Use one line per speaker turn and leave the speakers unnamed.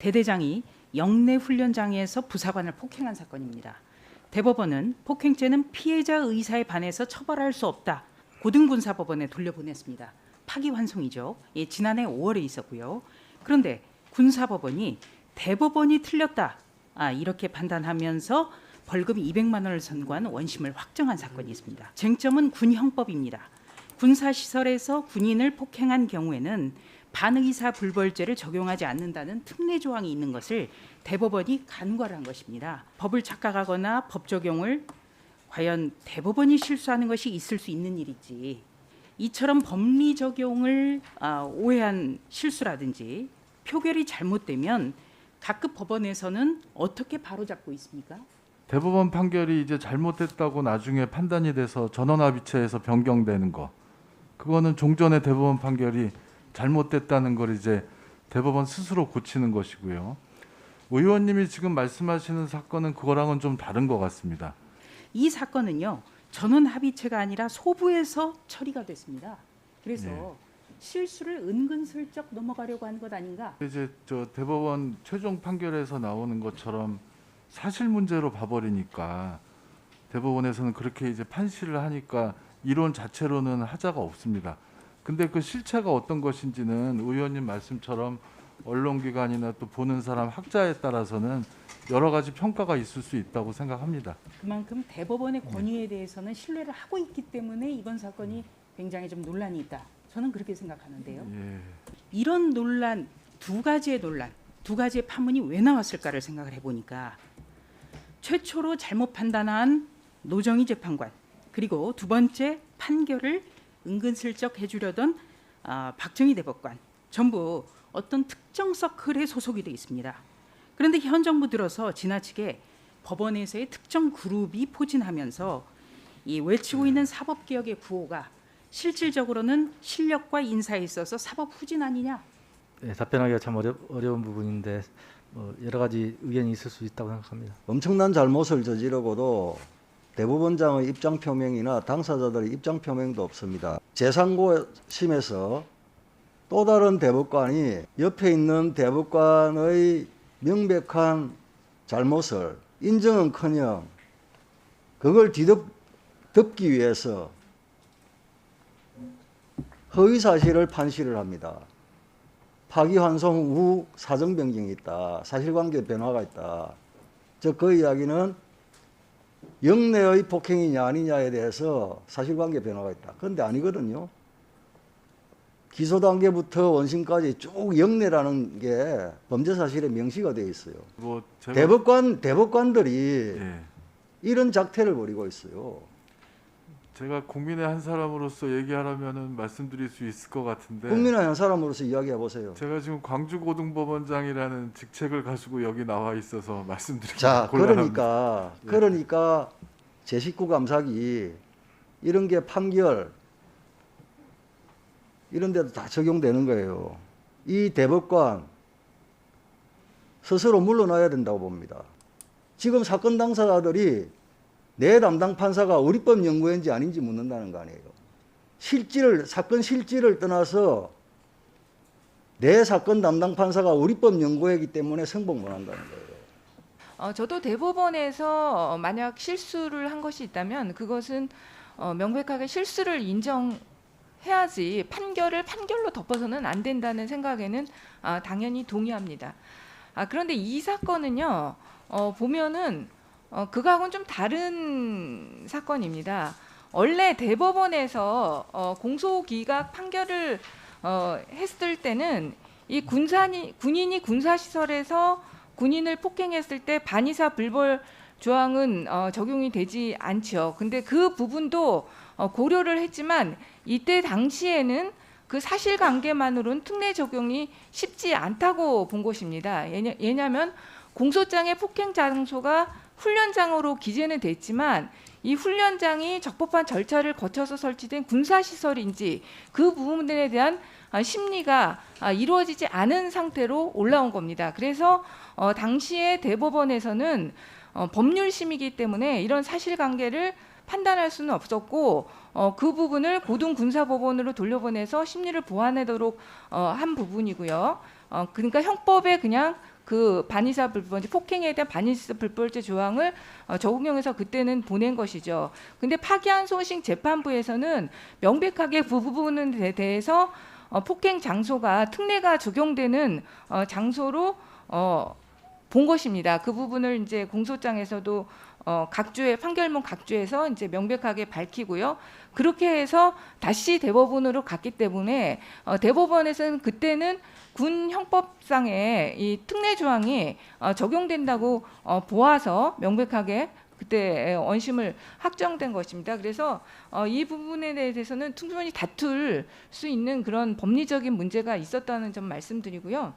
대대장이 영내 훈련장에서 부사관을 폭행한 사건입니다. 대법원은 폭행죄는 피해자 의사에 반해서 처벌할 수 없다. 고등군사법원에 돌려보냈습니다. 파기환송이죠. 지난해 5월에 있었고요. 그런데 군사법원이 대법원이 틀렸다. 이렇게 판단하면서 벌금 200만 원을 선고한 원심을 확정한 사건이 있습니다. 쟁점은 군형법입니다. 군사시설에서 군인을 폭행한 경우에는 반의사 불벌죄를 적용하지 않는다는 특례 조항이 있는 것을 대법원이 간과를 한 것입니다. 법을 착각하거나 법 적용을 과연 대법원이 실수하는 것이 있을 수 있는 일이지, 이처럼 법리 적용을 오해한 실수라든지 표결이 잘못되면 각급 법원에서는 어떻게 바로잡고 있습니까?
대법원 판결이 이제 잘못됐다고 나중에 판단이 돼서 전원합의체에서 변경되는 거, 그거는 종전의 대법원 판결이 잘못됐다는 걸 이제 대법원 스스로 고치는 것이고요. 의원님이 지금 말씀하시는 사건은 그거랑은 좀 다른 것 같습니다.
이 사건은요, 전원합의체가 아니라 소부에서 처리가 됐습니다. 그래서
네.
실수를 은근슬쩍 넘어가려고 한 것 아닌가?
이제 저 대법원 최종 판결에서 나오는 것처럼 사실 문제로 봐버리니까 대법원에서는 그렇게 이제 판시를 하니까 이론 자체로는 하자가 없습니다. 근데 그 실체가 어떤 것인지는 의원님 말씀처럼 언론기관이나 또 보는 사람 학자에 따라서는 여러 가지 평가가 있을 수 있다고 생각합니다.
그만큼 대법원의 권위에 대해서는 신뢰를 하고 있기 때문에 이번 사건이 굉장히 좀 논란이 있다. 저는 그렇게 생각하는데요.
예.
이런 논란, 두 가지의 파문이 왜 나왔을까를 생각을 해보니까 최초로 잘못 판단한 노정희 재판관, 그리고 두 번째 판결을 은근슬쩍 해주려던 박정희 대법관, 전부 어떤 특정 서클에 소속이 되어 있습니다. 그런데 현 정부 들어서 지나치게 법원에서의 특정 그룹이 포진하면서 이 외치고 있는 사법개혁의 구호가 실질적으로는 실력과 인사에 있어서 사법 후진 아니냐?
네, 답변하기가 참 어려운 부분인데 여러 가지 의견이 있을 수 있다고 생각합니다.
엄청난 잘못을 저지르고도 대법원장의 입장 표명이나 당사자들의 입장 표명도 없습니다. 제3고심에서 또 다른 대법관이 옆에 있는 대법관의 명백한 잘못을 인정은커녕 그걸 덮기 위해서 허위 사실을 판시를 합니다. 파기환송 후 사정 변경이 있다. 사실관계 변화가 있다. 즉 그 이야기는 영내의 폭행이냐 아니냐에 대해서 사실관계 변화가 있다. 그런데 아니거든요. 기소 단계부터 원심까지 쭉 영내라는 게 범죄 사실에 명시가 되어 있어요.
뭐 제가,
대법관들이
예.
이런 작태를 벌이고 있어요.
제가 국민의 한 사람으로서 얘기하라면은 말씀드릴 수 있을 것 같은데,
국민의 한 사람으로서 이야기해 보세요.
제가 지금 광주고등법원장이라는 직책을 가지고 여기 나와 있어서 말씀드리기
자,
곤란합니다.
그러니까 제19 감사기 이런 게 판결 이런 데도 다 적용되는 거예요. 이 대법관 스스로 물러나야 된다고 봅니다. 지금 사건 당사자들이 내 담당 판사가 우리법 연구원인지 아닌지 묻는다는 거 아니에요. 사건 실질을 떠나서 내 사건 담당 판사가 우리법 연구회이기 때문에 승복 못 한다는 거예요.
저도 대법원에서 만약 실수를 한 것이 있다면 그것은 명백하게 실수를 인정해야지 판결로 덮어서는 안 된다는 생각에는 당연히 동의합니다. 그런데 이 사건은요, 보면은 그거하고는 좀 다른 사건입니다. 원래 대법원에서 공소기각 판결을 했을 때는 이 군인이 군사시설에서 군인을 폭행했을 때 반의사 불벌 조항은 적용이 되지 않죠. 근데 그 부분도 고려를 했지만 이때 당시에는 그 사실관계만으로는 특례 적용이 쉽지 않다고 본 것입니다. 왜냐하면 공소장의 폭행 장소가 훈련장으로 기재는 됐지만 이 훈련장이 적법한 절차를 거쳐서 설치된 군사시설인지 그 부분에 대한 심리가 이루어지지 않은 상태로 올라온 겁니다. 그래서 당시에 대법원에서는 법률심이기 때문에 이런 사실관계를 판단할 수는 없었고 그 부분을 고등군사법원으로 돌려보내서 심리를 보완하도록 한 부분이고요. 그러니까 형법에 그냥 그 반의사 불법죄 폭행에 대한 반의사 불법죄 조항을 적용해서 그때는 보낸 것이죠. 근데 파기환송심 재판부에서는 명백하게 그 부분에 대해서 폭행 장소가 특례가 적용되는 장소로 본 것입니다. 그 부분을 이제 공소장에서도 각주의 판결문 각주에서 이제 명백하게 밝히고요. 그렇게 해서 다시 대법원으로 갔기 때문에 대법원에서는 그때는 군 형법상의 이 특례 조항이 적용된다고 보아서 명백하게 그때 원심을 확정된 것입니다. 그래서 이 부분에 대해서는 충분히 다툴 수 있는 그런 법리적인 문제가 있었다는 점 말씀드리고요.